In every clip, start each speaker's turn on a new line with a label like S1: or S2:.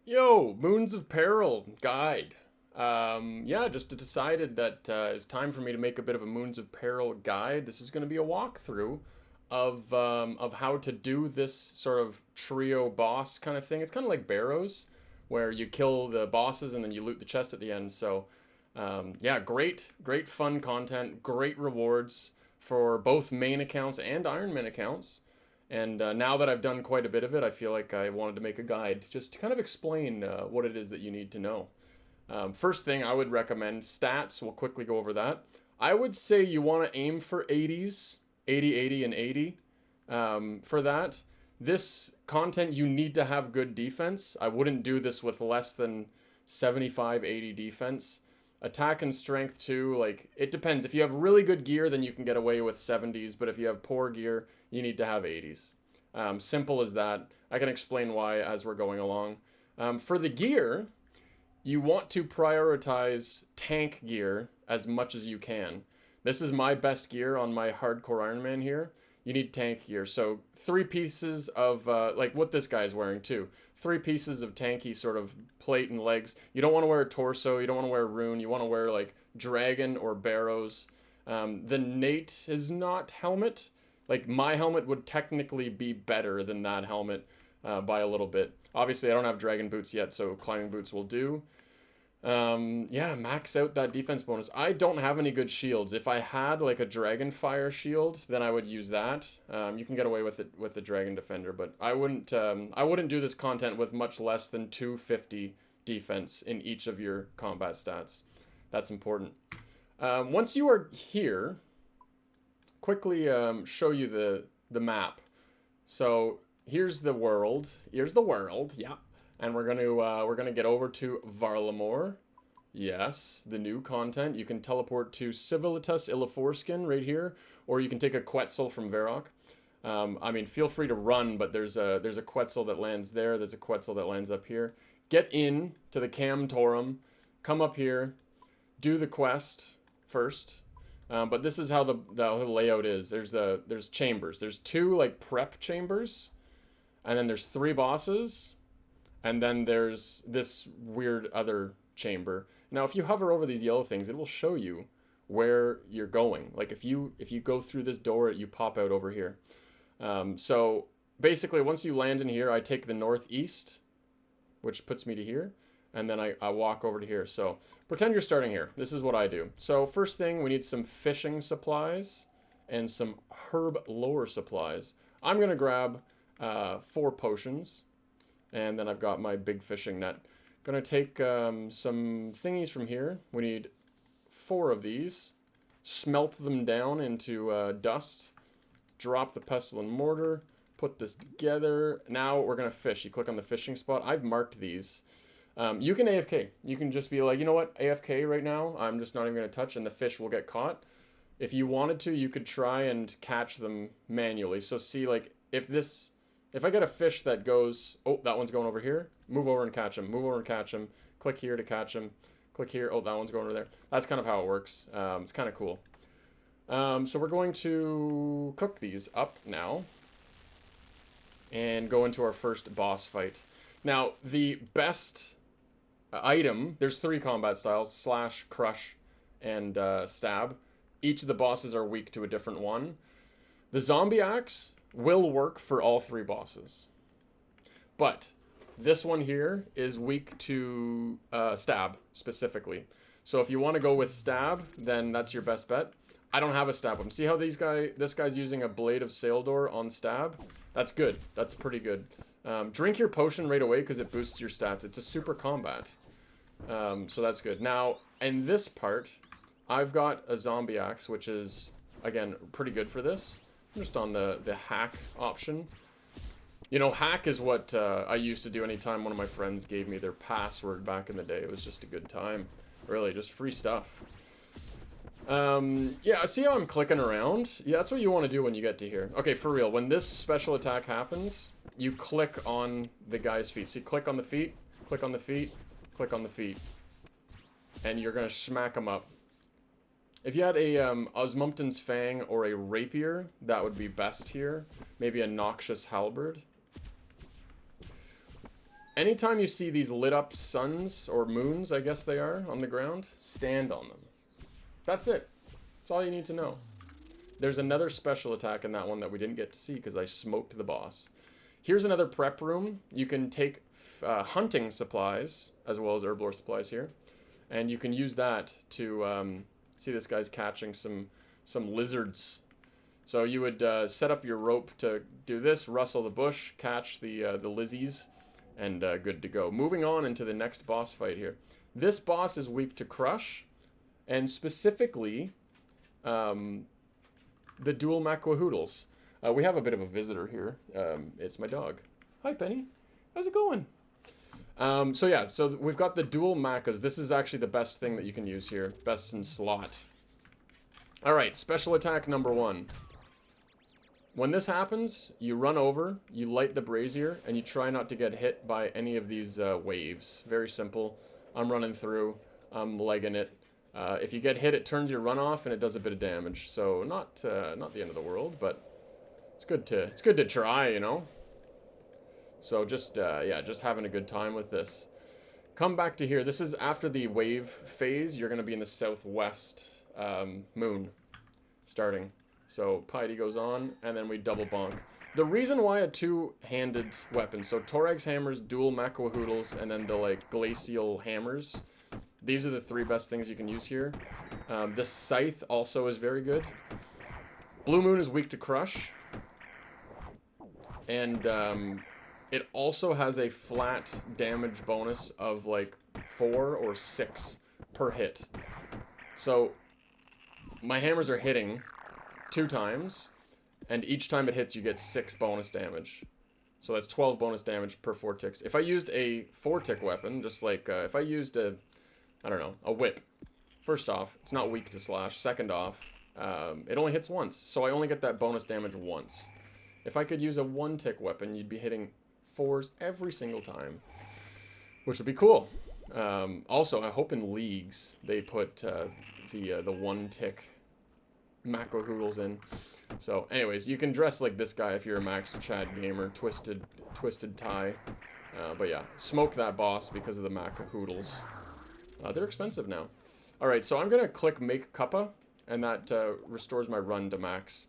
S1: Yo, Moons of Peril guide. Yeah, just decided that it's time for me to make a bit of a Moons of Peril guide. This is going to be a walkthrough of how to do this sort of trio boss kind of thing. It's kind of like Barrows, where you kill the bosses and then you loot the chest at the end. So, yeah, great fun content, great rewards for both main accounts and Ironman accounts. And now that I've done quite a bit of it, I feel like I wanted to make a guide just to kind of explain what it is that you need to know. First thing I would recommend stats. We'll quickly go over that. I would say you want to aim for 80s, 80, 80, and 80 for that. This content, you need to have good defense. I wouldn't do this with less than 75, 80 defense. Attack and strength too, like, it depends. If you have really good gear, then you can get away with 70s, but if you have poor gear, you need to have 80s. Simple as that. I can explain why as we're going along. For the gear, you want to prioritize tank gear as much as you can. This is my best gear on my hardcore Ironman here. You need tank gear. So 3 pieces of, like what this guy's wearing too. 3 pieces of tanky sort of plate and legs. You don't want to wear a torso. You don't want to wear a rune. You want to wear like dragon or barrows. The Nate is not helmet. Like my helmet would technically be better than that helmet by a little bit. Obviously, I don't have dragon boots yet, so climbing boots will do. Yeah, max out that defense bonus. I don't have any good shields. If I had like a dragon fire shield, then I would use that. You can get away with it with the dragon defender, but I wouldn't do this content with much less than 250 defense in each of your combat stats. That's important. Once you are here, quickly show you the map. So here's the world. Here's the world. Yeah. And we're gonna get over to Varlamore. Yes, the new content. You can teleport to Civilitas Illiforeskin right here, or you can take a Quetzal from Varrock. I mean, feel free to run, but there's a Quetzal that lands there. There's a Quetzal that lands up here. Get in to the Cam Torum, come up here, do the quest first. But this is how the layout is. There's chambers. There's 2 like prep chambers, and then there's 3 bosses. And then there's this weird other chamber. Now, if you hover over these yellow things, it will show you where you're going. Like if you go through this door, you pop out over here. So basically, once you land in here, I take the northeast, which puts me to here. And then I walk over to here. So pretend you're starting here. This is what I do. So first thing, we need some fishing supplies and some herb lore supplies. I'm going to grab 4 potions. And then I've got my big fishing net. Gonna take some thingies from here. We need 4 of these. Smelt them down into dust. Drop the pestle and mortar. Put this together. Now we're gonna fish. You click on the fishing spot. I've marked these. You can AFK. You can just be like, you know what, AFK right now. I'm just not even gonna touch, and the fish will get caught. If you wanted to, you could try and catch them manually. So see, like, if I get a fish that goes, oh, that one's going over here, move over and catch him, move over and catch him, click here to catch him, click here, oh, that one's going over there. That's kind of how it works. It's kind of cool. So we're going to cook these up now and go into our first boss fight. Now, the best item, there's 3 combat styles, slash, crush, and stab. Each of the bosses are weak to a different one. The zombie axe will work for all 3 bosses. But this one here is weak to stab, specifically. So if you want to go with stab, then that's your best bet. I don't have a stab weapon. See how this guy's using a Blade of Saildor on stab? That's good. That's pretty good. Drink your potion right away because it boosts your stats. It's a super combat. So that's good. Now, in this part, I've got a zombie axe, which is, again, pretty good for this. I'm just on the hack option. You know, hack is what I used to do anytime one of my friends gave me their password back in the day. It was just a good time. Really, just free stuff. Yeah, see how I'm clicking around? Yeah, that's what you want to do when you get to here. Okay, for real, when this special attack happens, you click on the guy's feet. See, click on the feet, click on the feet, click on the feet. And you're going to smack him up. If you had a Osmumpton's Fang or a Rapier, that would be best here. Maybe a Noxious Halberd. Anytime you see these lit up suns, or moons, I guess they are, on the ground, stand on them. That's it. That's all you need to know. There's another special attack in that one that we didn't get to see because I smoked the boss. Here's another prep room. You can take hunting supplies, as well as herblore supplies here. And you can use that to, see this guy's catching some lizards. So you would set up your rope to do this, rustle the bush, catch the lizzies, and good to go. Moving on into the next boss fight here. This boss is weak to crush, and specifically the dual Macahaurlatas. We have a bit of a visitor here. It's my dog. Hi, Penny. How's it going? So yeah, so we've got the dual Macas. This is actually the best thing that you can use here. Best in slot. Alright, special attack number 1. When this happens, you run over, you light the brazier, and you try not to get hit by any of these waves. Very simple. I'm running through. I'm legging it. If you get hit, it turns your run off, and it does a bit of damage. So not the end of the world, but it's good to try, you know. So just yeah, just having a good time with this. Come back to here. This is after the wave phase. You're gonna be in the southwest moon starting. So piety goes on, and then we double bonk. The reason why a two-handed weapon, so Torag's hammers, dual Macahaurlatas, and then the like glacial hammers. These are the 3 best things you can use here. This scythe also is very good. Blue Moon is weak to crush. And it also has a flat damage bonus of like 4 or 6 per hit. So my hammers are hitting 2 times, and each time it hits you get 6 bonus damage. So that's 12 bonus damage per 4 ticks. If I used a 4-tick weapon, just like if I used a, I don't know, a whip. First off, it's not weak to slash. Second off, it only hits once, so I only get that bonus damage once. If I could use a 1-tick weapon, you'd be hitting 4s every single time, which would be cool. Also, I hope in leagues they put the 1-tick Macahaurlatas in. So, anyways, you can dress like this guy if you're a max Chad gamer, twisted tie. But yeah, smoke that boss because of the Macahaurlatas. They're expensive now. Alright, so I'm going to click Make Cuppa, and that restores my run to max.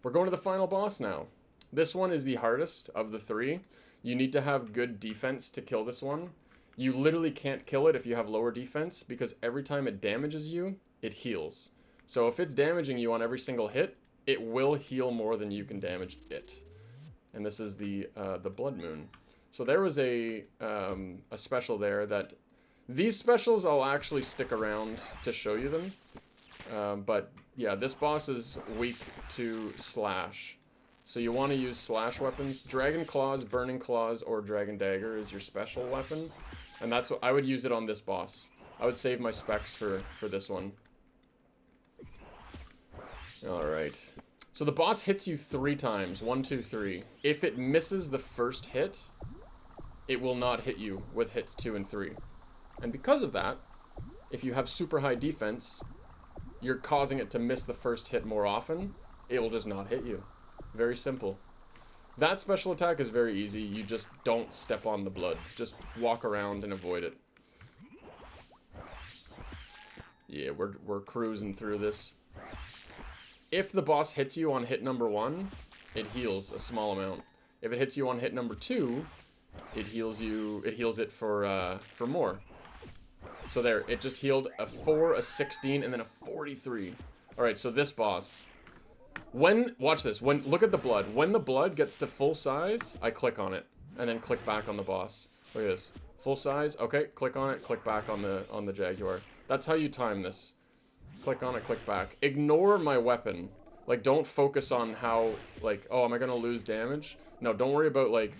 S1: We're going to the final boss now. This one is the hardest of the 3. You need to have good defense to kill this one. You literally can't kill it if you have lower defense, because every time it damages you, it heals. So if it's damaging you on every single hit, it will heal more than you can damage it. And this is the Blood Moon. So there was a special there that... These specials I'll actually stick around to show you them. But yeah, this boss is weak to slash. So you want to use slash weapons. Dragon Claws, Burning Claws, or Dragon Dagger is your special weapon. And that's what I would use it on this boss. I would save my specs for this one. Alright. So the boss hits you 3 times. 1, 2, 3. If it misses the first hit, it will not hit you with hits 2 and 3. And because of that, if you have super high defense, you're causing it to miss the first hit more often. It will just not hit you. Very simple. That special attack is very easy. You just don't step on the blood. Just walk around and avoid it. Yeah, we're cruising through this. If the boss hits you on hit number 1, it heals a small amount. If it hits you on hit number 2, it heals it for more. So there, it just healed a 4, a 16, and then a 43. Alright, so this boss. Watch this, look at the blood. When the blood gets to full size, I click on it, and then click back on the boss. Look at this. Full size, okay, click on it, click back on the Jaguar. That's how you time this. Click on it, click back. Ignore my weapon. Like, don't focus on how, like, oh, am I gonna lose damage? No, don't worry about, like,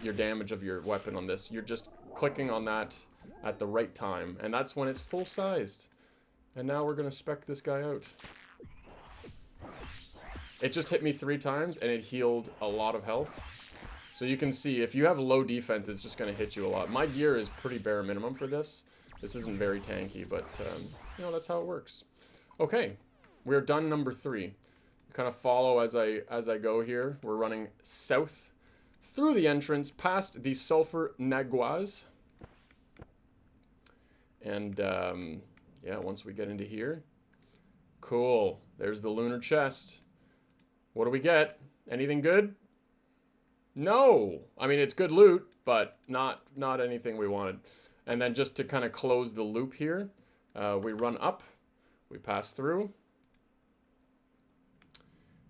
S1: your damage of your weapon on this. You're just clicking on that at the right time, and that's when it's full-sized. And now we're gonna spec this guy out. It just hit me 3 times, and it healed a lot of health. So you can see, if you have low defense, it's just gonna hit you a lot. My gear is pretty bare minimum for this. This isn't very tanky, but, you know, that's how it works. Okay, we're done number 3. Kind of follow as I go here. We're running south through the entrance, past the sulfur naguas. And, yeah, once we get into here. Cool. There's the lunar chest. What do we get? Anything good? No. I mean, it's good loot, but not anything we wanted. And then just to kind of close the loop here, we run up. We pass through.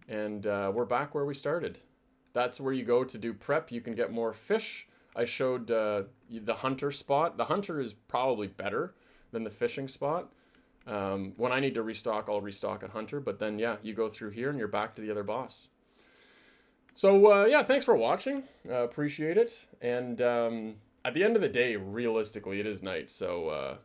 S1: And we're back where we started. That's where you go to do prep. You can get more fish. I showed the hunter spot. The hunter is probably better than the fishing spot. When I need to restock, I'll restock at hunter. But then, yeah, you go through here and you're back to the other boss. So, yeah, thanks for watching. Appreciate it. And at the end of the day, realistically, it is night. So,